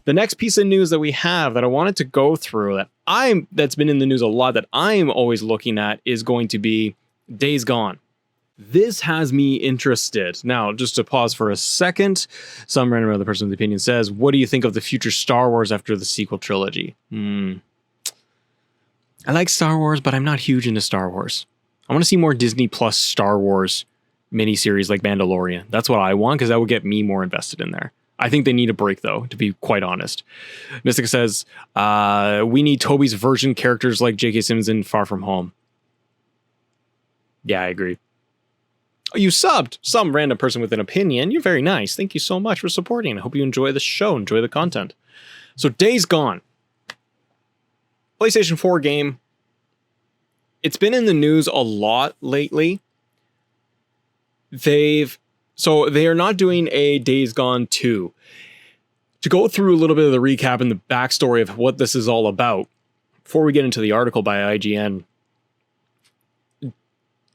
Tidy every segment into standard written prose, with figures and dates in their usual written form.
The next piece of news that we have that I wanted to go through that's been in the news a lot that I'm always looking at is going to be Days Gone. This has me interested. Now, just to pause for a second, some random other person with opinion says, what do you think of the future Star Wars after the sequel trilogy? I like Star Wars, but I'm not huge into Star Wars. I want to see more Disney Plus Star Wars miniseries like Mandalorian. That's what I want, because that would get me more invested in there. I think they need a break, though, to be quite honest. Mystic says, we need Toby's version characters like J.K. Simmons in Far From Home. Yeah, I agree. Oh, you subbed. Some random person with an opinion. You're very nice. Thank you so much for supporting. I hope you enjoy the show, enjoy the content. So Days Gone. PlayStation 4 game. It's been in the news a lot lately. They are not doing a Days Gone 2. To go through a little bit of the recap and the backstory of what this is all about, before we get into the article by IGN,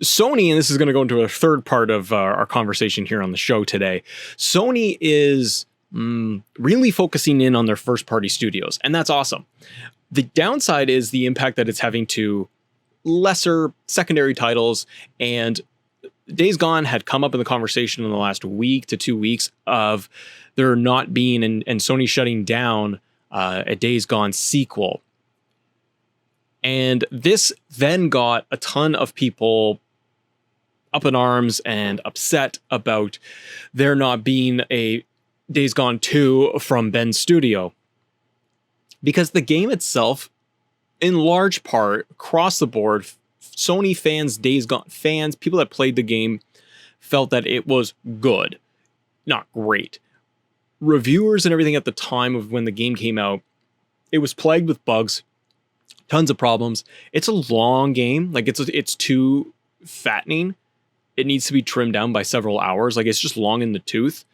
Sony, and this is going to go into a third part of our conversation here on the show today, Sony is really focusing in on their first-party studios, and that's awesome. The downside is the impact that it's having to lesser secondary titles, and Days Gone had come up in the conversation in the last week to 2 weeks of there not being, and Sony shutting down a Days Gone sequel. And this then got a ton of people up in arms and upset about there not being a Days Gone 2 from Ben's studio. Because the game itself, in large part, across the board, Sony fans, Days Gone fans, people that played the game, felt that it was good, not great. Reviewers and everything at the time of when the game came out, it was plagued with bugs, tons of problems. It's a long game. Like, it's too fattening. It needs to be trimmed down by several hours. Like, it's just long in the tooth.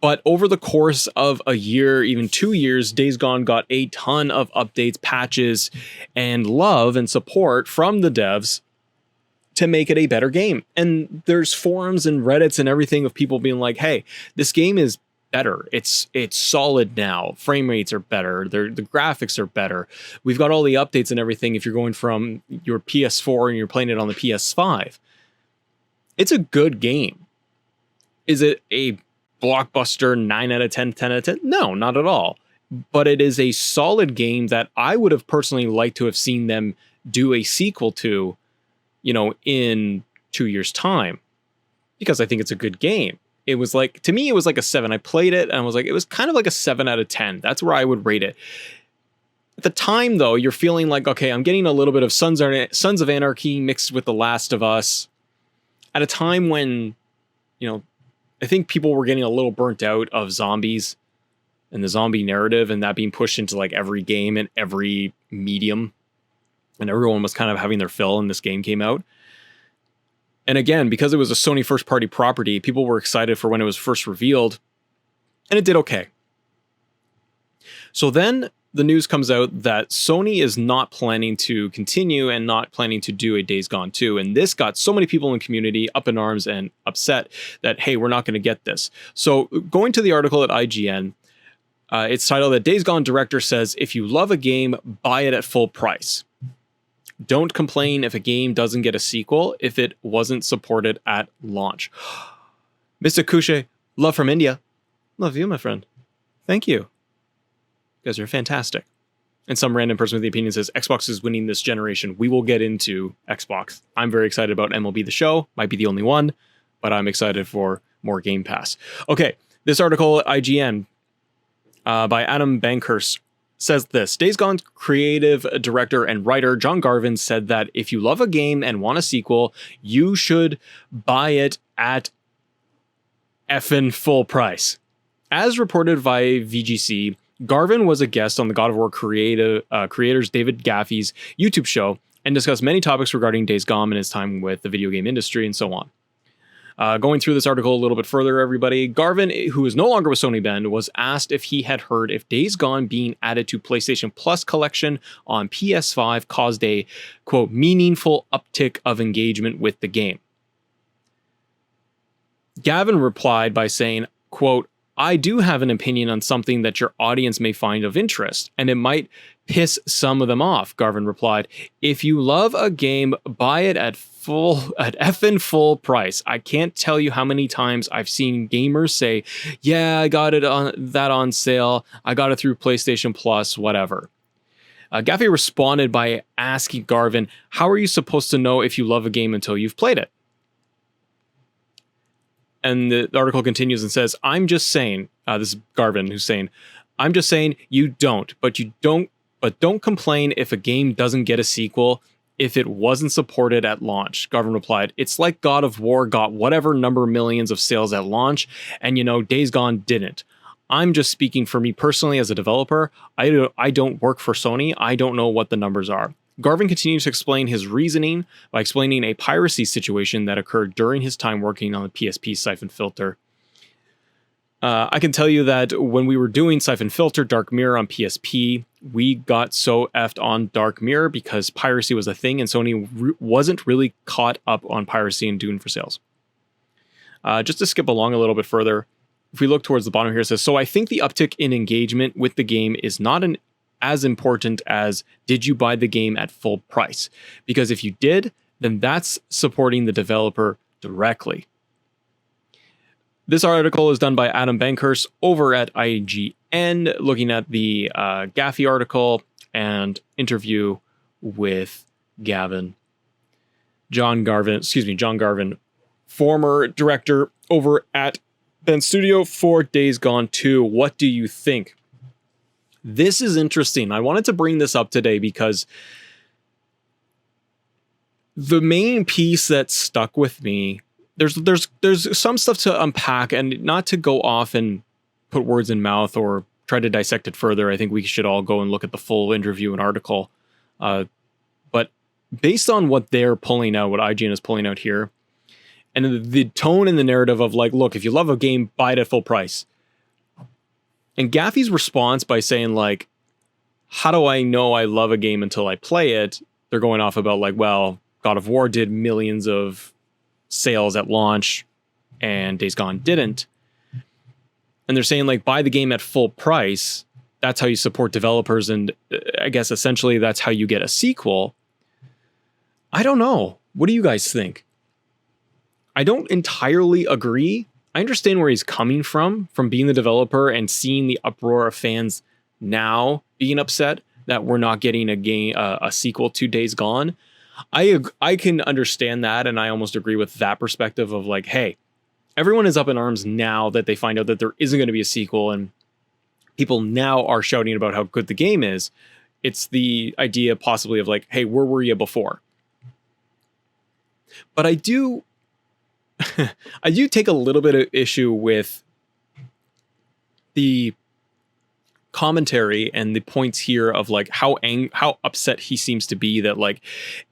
But over the course of a year, even 2 years, Days Gone got a ton of updates, patches, and love and support from the devs to make it a better game. And there's forums and Reddits and everything of people being like, hey, this game is better. It's solid now. Frame rates are better. The graphics are better. We've got all the updates and everything if you're going from your PS4 and you're playing it on the PS5. It's a good game. Is it a blockbuster 9 out of 10, 10 out of 10? No, not at all. But it is a solid game that I would have personally liked to have seen them do a sequel to, in 2 years' time. Because I think it's a good game. It was like, to me, it was like a 7. I played it and I was like, it was kind of like a 7 out of 10. That's where I would rate it. At the time, though, you're feeling like, okay, I'm getting a little bit of Sons of Anarchy mixed with The Last of Us. At a time when, I think people were getting a little burnt out of zombies and the zombie narrative and that being pushed into like every game and every medium. And everyone was kind of having their fill and this game came out. And again, because it was a Sony first-party property, people were excited for when it was first revealed, and it did okay. So then the news comes out that Sony is not planning to continue and not planning to do a Days Gone 2, and this got so many people in the community up in arms and upset that, hey, we're not going to get this. So going to the article at IGN, it's titled that Days Gone director says, if you love a game, buy it at full price. Don't complain if a game doesn't get a sequel if it wasn't supported at launch. Mr. Kushe, love from India. Love you, my friend. Thank you. You guys are fantastic. And some random person with the opinion says, Xbox is winning this generation. We will get into Xbox. I'm very excited about MLB The Show. Might be the only one, but I'm excited for more Game Pass. Okay, this article at IGN by Adam Bankhurst says this. Days Gone creative director and writer John Garvin said that if you love a game and want a sequel, you should buy it at effing full price. As reported by VGC, Garvin was a guest on the God of War creators David Gaffey's YouTube show and discussed many topics regarding Days Gone and his time with the video game industry and so on. Going through this article a little bit further, everybody, Garvin, who is no longer with Sony Ben, was asked if he had heard if Days Gone being added to PlayStation Plus collection on PS5 caused a, quote, meaningful uptick of engagement with the game. Gavin replied by saying, quote, I do have an opinion on something that your audience may find of interest, and it might piss some of them off, Garvin replied. If you love a game, buy it at effing full price. I can't tell you how many times I've seen gamers say, yeah, I got it on sale. I got it through PlayStation Plus, whatever. Gaffey responded by asking Garvin, how are you supposed to know if you love a game until you've played it? And the article continues and says, I'm just saying, this is Garvin who's saying, I'm just saying you don't, but don't complain if a game doesn't get a sequel if it wasn't supported at launch. Garvin replied, it's like God of War got whatever number of millions of sales at launch, and Days Gone didn't. I'm just speaking for me personally as a developer. I don't work for Sony. I don't know what the numbers are. Garvin continues to explain his reasoning by explaining a piracy situation that occurred during his time working on the PSP Siphon Filter. I can tell you that when we were doing Siphon Filter Dark Mirror on PSP, we got so effed on Dark Mirror because piracy was a thing and Sony wasn't really caught up on piracy and Dune for sales. Just to skip along a little bit further, if we look towards the bottom here, it says, so I think the uptick in engagement with the game is not as important as did you buy the game at full price? Because if you did, then that's supporting the developer directly. This article is done by Adam Bankhurst over at IGN, looking at the Gaffey article and interview with John Garvin, former director over at Bend Studio for Days Gone 2. What do you think? This is interesting. I wanted to bring this up today because the main piece that stuck with me, there's some stuff to unpack, and not to go off and put words in mouth or try to dissect it further. I think we should all go and look at the full interview and article. But based on what they're pulling out, what IGN is pulling out here, and the tone and the narrative of like, look, if you love a game, buy it at full price. And Gaffey's response by saying like, how do I know I love a game until I play it? They're going off about like, well, God of War did millions of sales at launch and Days Gone didn't. And they're saying like, buy the game at full price. That's how you support developers. And I guess essentially that's how you get a sequel. I don't know. What do you guys think? I don't entirely agree. I understand where he's coming from being the developer and seeing the uproar of fans now being upset that we're not getting a sequel to Days Gone. I can understand that, and I almost agree with that perspective of like, hey, everyone is up in arms now that they find out that there isn't going to be a sequel, and people now are shouting about how good the game is. It's the idea possibly of like, hey, where were you before? But I do take a little bit of issue with the commentary and the points here of like how upset he seems to be that like,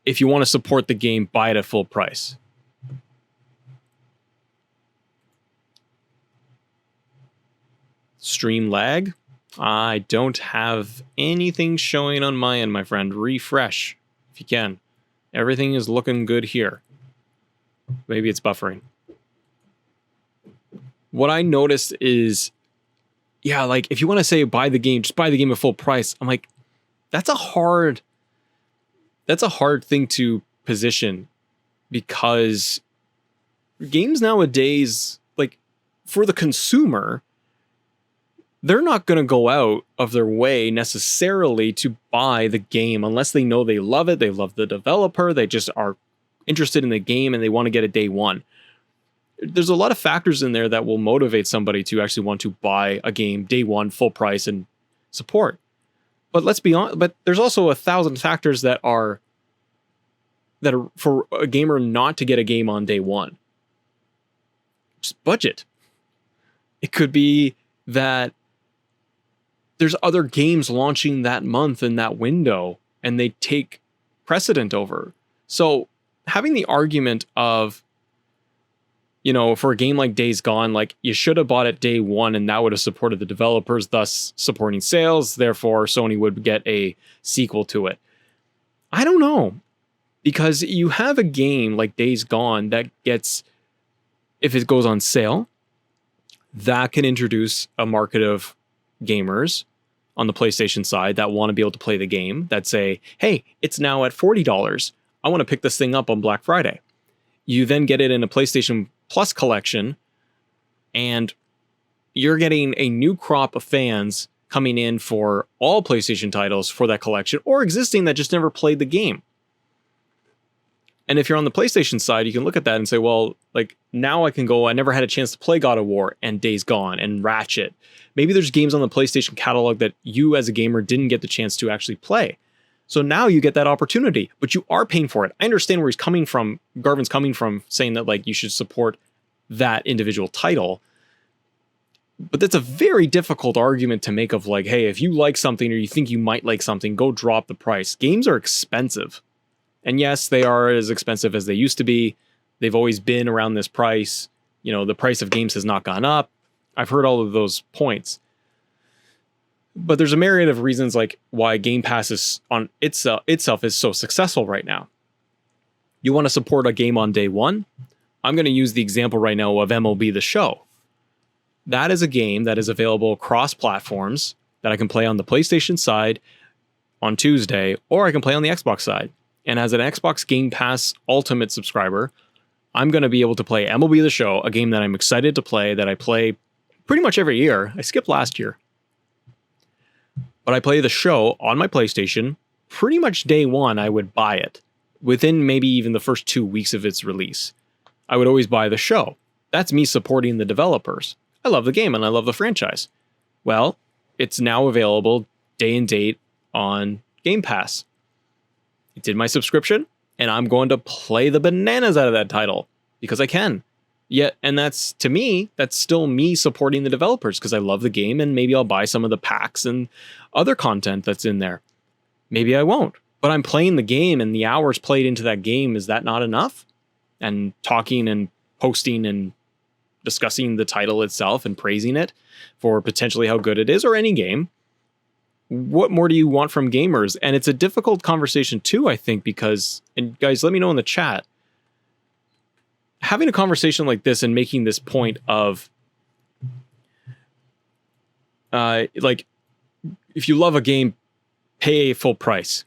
if you want to support the game, buy it at full price. Stream lag? I don't have anything showing on my end, my friend. Refresh if you can. Everything is looking good here. Maybe it's buffering. What I noticed is, yeah, like if you want to say buy the game, just buy the game at full price. I'm like, that's a hard thing to position, because games nowadays, like for the consumer, they're not going to go out of their way necessarily to buy the game unless they know they love it, they love the developer, they just are interested in the game and they want to get it day one. There's a lot of factors in there that will motivate somebody to actually want to buy a game day one, full price, and support. But let's be honest, but there's also 1,000 factors that are for a gamer not to get a game on day one. Just budget. It could be that there's other games launching that month in that window and they take precedent over. So having the argument of, for a game like Days Gone, like you should have bought it day one and that would have supported the developers, thus supporting sales. Therefore, Sony would get a sequel to it. I don't know, because you have a game like Days Gone that gets, if it goes on sale, that can introduce a market of gamers on the PlayStation side that want to be able to play the game, that say, hey, it's now at $40. I want to pick this thing up on Black Friday. You then get it in a PlayStation Plus collection, and you're getting a new crop of fans coming in for all PlayStation titles for that collection, or existing that just never played the game. And if you're on the PlayStation side, you can look at that and say, well, like, now I can go, I never had a chance to play God of War and Days Gone and Ratchet. Maybe there's games on the PlayStation catalog that you as a gamer didn't get the chance to actually play. So now you get that opportunity, but you are paying for it. I understand where he's coming from. Garvin's coming from, saying that like you should support that individual title. But that's a very difficult argument to make of like, hey, if you like something or you think you might like something, go drop the price. Games are expensive. And yes, they are as expensive as they used to be. They've always been around this price. You know, the price of games has not gone up. I've heard all of those points. But there's a myriad of reasons like why Game Pass is on itself is so successful right now. You want to support a game on day one? I'm going to use the example right now of MLB The Show. That is a game that is available across platforms that I can play on the PlayStation side on Tuesday, or I can play on the Xbox side. And as an Xbox Game Pass Ultimate subscriber, I'm going to be able to play MLB The Show, a game that I'm excited to play, that I play pretty much every year. I skipped last year. But I play the show on my PlayStation. Pretty much day one, I would buy it. Within maybe even the first 2 weeks of its release, I would always buy the show. That's me supporting the developers. I love the game and I love the franchise. Well, it's now available day and date on Game Pass. I did my subscription, and I'm going to play the bananas out of that title because I can. Yet, and that's, to me, that's still me supporting the developers because I love the game, and maybe I'll buy some of the packs and other content that's in there. Maybe I won't, but I'm playing the game, and the hours played into that game, is that not enough? And talking and posting and discussing the title itself and praising it for potentially how good it is, or any game. What more do you want from gamers? And it's a difficult conversation too, I think, because, and guys, let me know in the chat, having a conversation like this and making this point of like, if you love a game, pay a full price.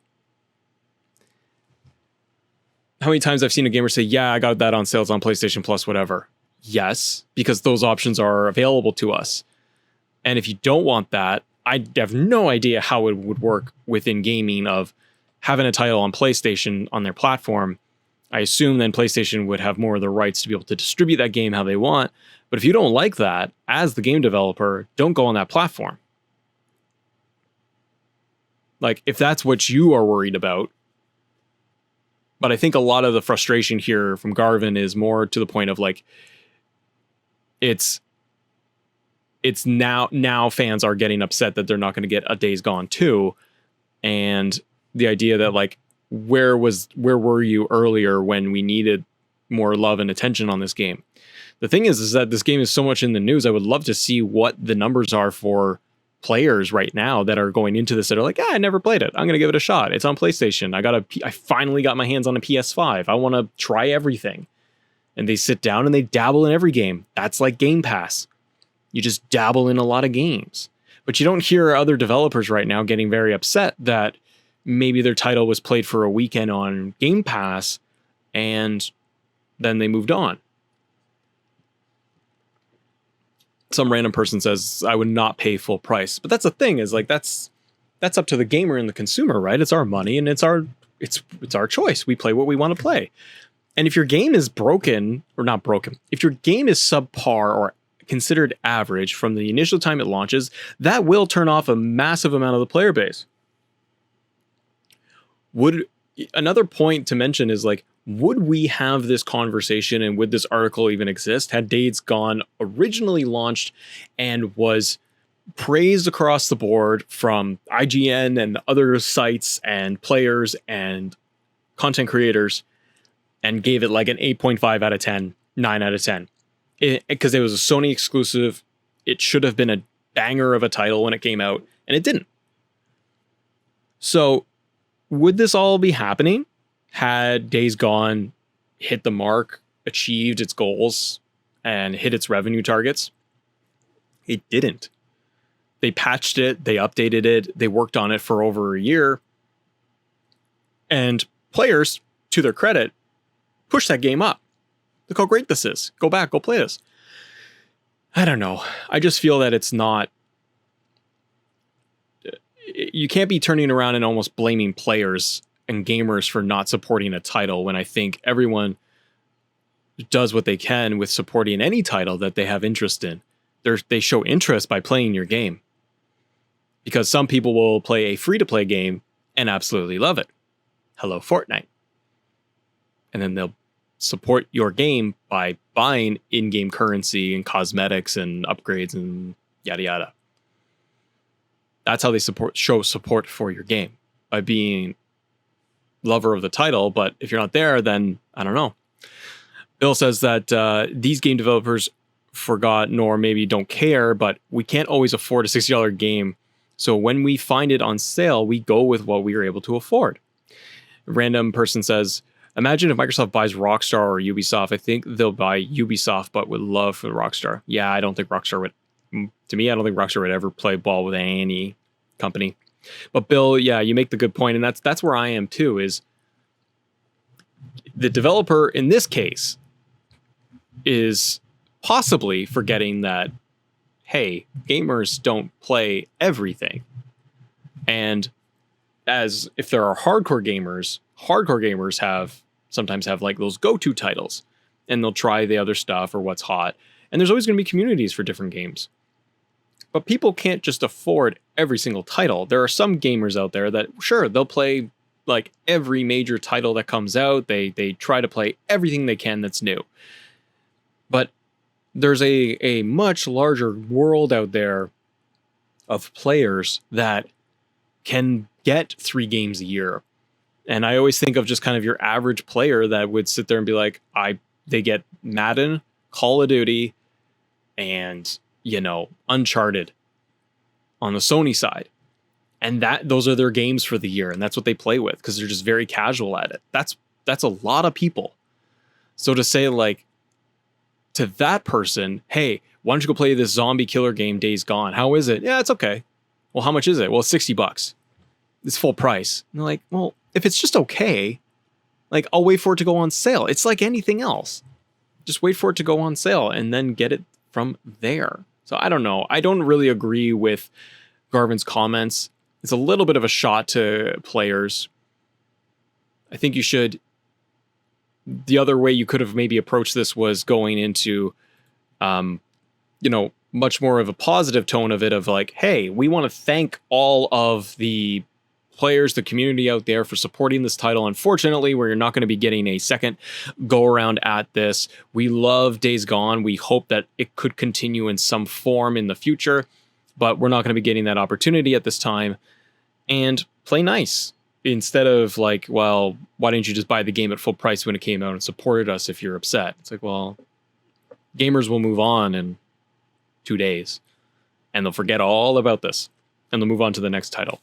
How many times I've seen a gamer say, yeah, I got that on sales on PlayStation Plus, whatever. Yes, because those options are available to us. And if you don't want that, I have no idea how it would work within gaming of having a title on PlayStation on their platform. I assume then PlayStation would have more of the rights to be able to distribute that game how they want. But if you don't like that, as the game developer, don't go on that platform. Like, if that's what you are worried about. But I think a lot of the frustration here from Garvin is more to the point of like, it's now fans are getting upset that they're not going to get a Days Gone 2. And the idea that like, where were you earlier when we needed more love and attention on this game? The thing is that this game is so much in the news. I would love to see what the numbers are for players right now that are going into this that are like, I never played it. I'm going to give it a shot. It's on PlayStation. I finally got my hands on a PS5. I want to try everything. And they sit down and they dabble in every game. That's like Game Pass. You just dabble in a lot of games. But you don't hear other developers right now getting very upset that maybe their title was played for a weekend on Game Pass and then they moved on. Some random person says, I would not pay full price. But that's the thing, is like, that's up to the gamer and the consumer, right? It's our money and it's our choice. We play what we want to play. And if your game is broken, or not broken, if your game is subpar or considered average from the initial time it launches, that will turn off a massive amount of the player base. Another point to mention is like, would we have this conversation and would this article even exist had Days Gone originally launched and was praised across the board from IGN and other sites and players and content creators and gave it like an 8.5 out of 10, 9 out of 10? Because it was a Sony exclusive. It should have been a banger of a title when it came out, and it didn't. So would this all be happening had Days Gone hit the mark, achieved its goals, and hit its revenue targets? It didn't. They patched it, they updated it, they worked on it for over a year. And players, to their credit, pushed that game up. Look how great this is. Go back, go play this. I don't know. I just feel that it's not... You can't be turning around and almost blaming players and gamers for not supporting a title when I think everyone does what they can with supporting any title that they have interest in. They show interest by playing your game. Because some people will play a free-to-play game and absolutely love it. Hello, Fortnite. And then they'll support your game by buying in-game currency and cosmetics and upgrades and yada yada. That's how they show support for your game, by being lover of the title. But if you're not there, then I don't know. Bill says that these game developers forgot, nor maybe don't care, but we can't always afford a $60 game. So when we find it on sale, we go with what we are able to afford. A random person says, imagine if Microsoft buys Rockstar or Ubisoft. I think they'll buy Ubisoft, but with love for Rockstar. Yeah, I don't think Rockstar would. To me, I don't think Rockstar would ever play ball with any company. But Bill, yeah, you make the good point, and that's where I am too. Is the developer in this case is possibly forgetting that, hey, gamers don't play everything, and as if there are hardcore gamers sometimes have like those go-to titles, and they'll try the other stuff or what's hot. And there's always going to be communities for different games. But people can't just afford every single title. There are some gamers out there that, sure, they'll play like every major title that comes out. They try to play everything they can that's new. But there's a much larger world out there of players that can get 3 games a year. And I always think of just kind of your average player that would sit there and be like, they get Madden, Call of Duty, and, Uncharted on the Sony side. And those are their games for the year. And that's what they play with because they're just very casual at it. That's a lot of people. So to say like to that person, hey, why don't you go play this zombie killer game, Days Gone? How is it? Yeah, it's okay. Well, how much is it? Well, it's $60. It's full price. And they're like, well, if it's just okay, like I'll wait for it to go on sale. It's like anything else. Just wait for it to go on sale and then get it from there. So I don't know. I don't really agree with Garvin's comments. It's a little bit of a shot to players. I think you should... The other way you could have maybe approached this was going into, much more of a positive tone of it, of like, hey, we want to thank all of the players, the community out there for supporting this title. Unfortunately, we're not going to be getting a second go around at this. We love Days Gone. We hope that it could continue in some form in the future, but we're not going to be getting that opportunity at this time. And play nice. Instead of like, well, why didn't you just buy the game at full price when it came out and supported us if you're upset? It's like, well, gamers will move on in 2 days and they'll forget all about this and they'll move on to the next title.